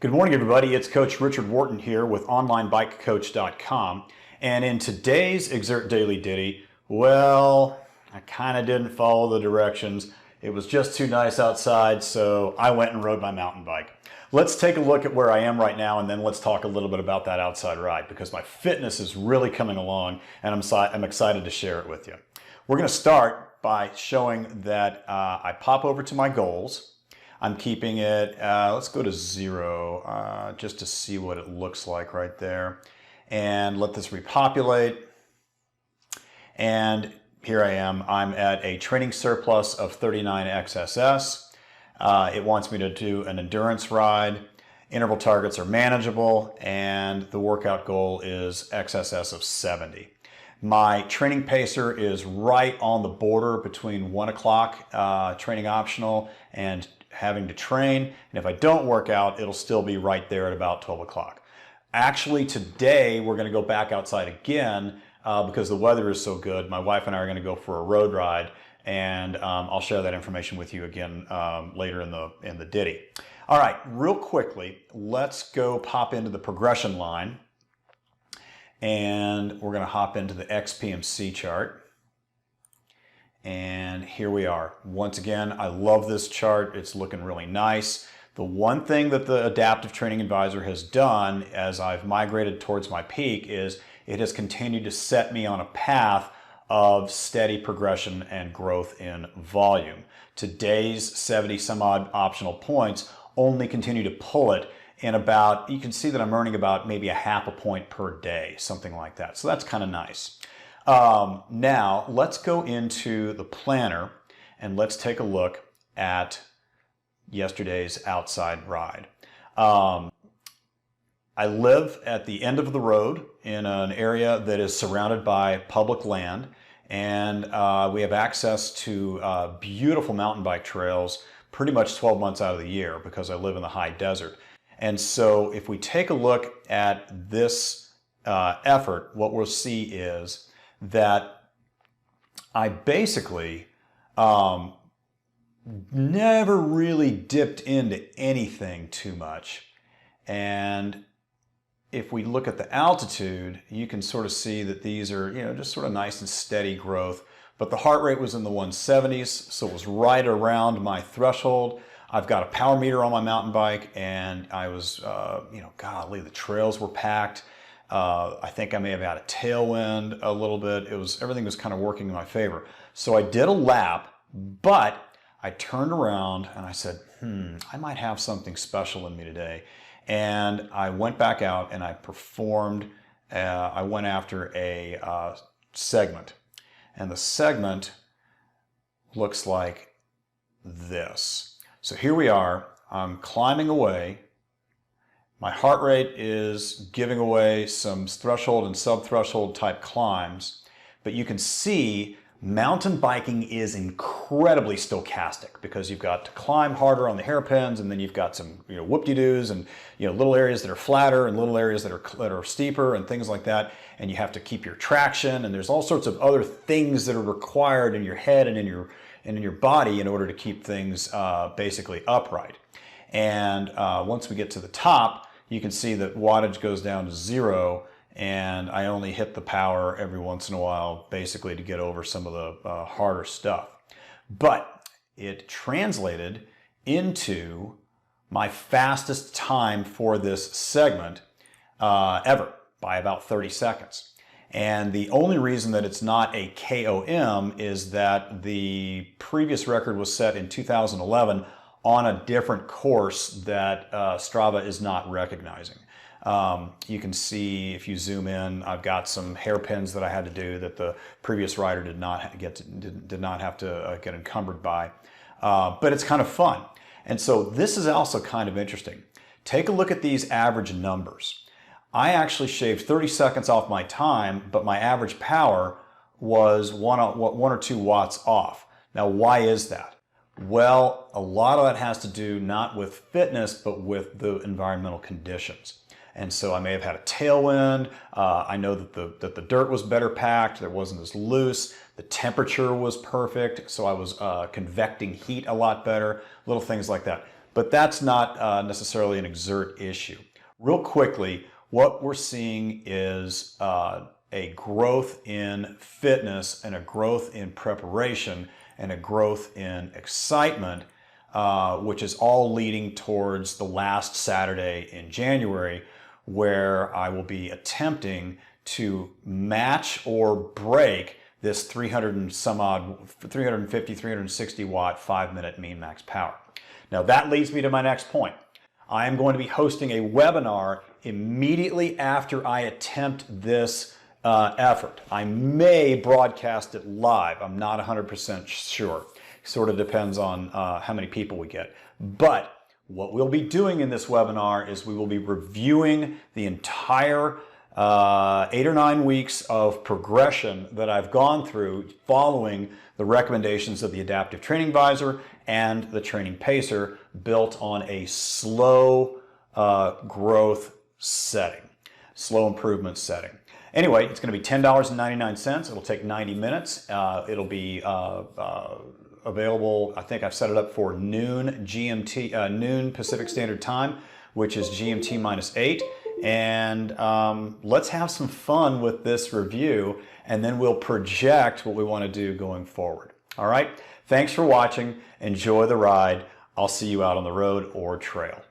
Good morning, everybody. It's Coach Richard Wharton here with OnlineBikeCoach.com. And in today's Xert Daily Ditty, well, I kind of didn't follow the directions. It was just too nice outside, so I went and rode my mountain bike. Let's take a look at where I am right now, and then let's talk a little bit about that outside ride, because my fitness is really coming along, and I'm excited to share it with you. We're going to start by showing that I pop over to my goals. I'm keeping it, let's go to 0, just to see what it looks like right there. And let this repopulate. And here I am. I'm at a training surplus of 39 XSS. It wants me to do an endurance ride. Interval targets are manageable, and the workout goal is XSS of 70. My training pacer is right on the border between 1 o'clock training optional and having to train, and if I don't work out, it'll still be right there at about 12 o'clock. Actually, today we're going to go back outside again because the weather is so good. My wife and I are going to go for a road ride, and I'll share that information with you again later in the ditty. All right, real quickly, let's go pop into the progression line, and we're going to hop into the XPMC chart. And here we are. Once again, I love this chart. It's looking really nice. The one thing that the Adaptive Training Advisor has done as I've migrated towards my peak is it has continued to set me on a path of steady progression and growth in volume. Today's 70 some odd optional points only continue to pull it in about, you can see that I'm earning about maybe a half a point per day, something like that. So that's kind of nice. Now let's go into the planner and let's take a look at yesterday's outside ride. I live at the end of the road in an area that is surrounded by public land, and we have access to beautiful mountain bike trails pretty much 12 months out of the year because I live in the high desert. And so if we take a look at this effort, what we'll see is that I basically never really dipped into anything too much. And if we look at the altitude, you can sort of see that these are, just sort of nice and steady growth. But the heart rate was in the 170s, so it was right around my threshold. I've got a power meter on my mountain bike, and I was, golly, the trails were packed. I think I may have had a tailwind a little bit. Everything was kind of working in my favor. So I did a lap, but I turned around and I said, I might have something special in me today. And I went back out and I performed, I went after a segment. And the segment looks like this. So here we are, I'm climbing away. My heart rate is giving away some threshold and sub-threshold type climbs, but you can see mountain biking is incredibly stochastic because you've got to climb harder on the hairpins, and then you've got some whoop-de-doos and little areas that are flatter and little areas that are steeper and things like that, and you have to keep your traction, and there's all sorts of other things that are required in your head and in your body in order to keep things basically upright. And once we get to the top, you can see that wattage goes down to 0, and I only hit the power every once in a while, basically to get over some of the harder stuff. But it translated into my fastest time for this segment ever by about 30 seconds. And the only reason that it's not a KOM is that the previous record was set in 2011 on a different course that Strava is not recognizing. You can see, if you zoom in, I've got some hairpins that I had to do that the previous rider did not have to get encumbered by. But it's kind of fun. And so this is also kind of interesting. Take a look at these average numbers. I actually shaved 30 seconds off my time, but my average power was 1 or 2 watts off. Now, why is that? Well, a lot of that has to do not with fitness, but with the environmental conditions. And so I may have had a tailwind. I know that the dirt was better packed. There wasn't as loose. The temperature was perfect. So I was convecting heat a lot better. Little things like that. but that's not necessarily an Xert issue. Real quickly, what we're seeing is a growth in fitness and a growth in preparation and a growth in excitement, which is all leading towards the last Saturday in January, where I will be attempting to match or break this 350, 360 watt 5-minute mean max power. Now that leads me to my next point. I am going to be hosting a webinar immediately after I attempt this effort. I may broadcast it live. I'm not 100% sure. Sort of depends on how many people we get. But what we'll be doing in this webinar is we will be reviewing the entire 8 or 9 weeks of progression that I've gone through following the recommendations of the Adaptive Training Advisor and the Training Pacer, built on a slow growth setting, slow improvement setting. Anyway, it's going to be $10.99. It'll take 90 minutes. It'll be available, I think I've set it up for noon GMT, noon Pacific Standard Time, which is GMT -8. And let's have some fun with this review, and then we'll project what we want to do going forward. All right, thanks for watching. Enjoy the ride. I'll see you out on the road or trail.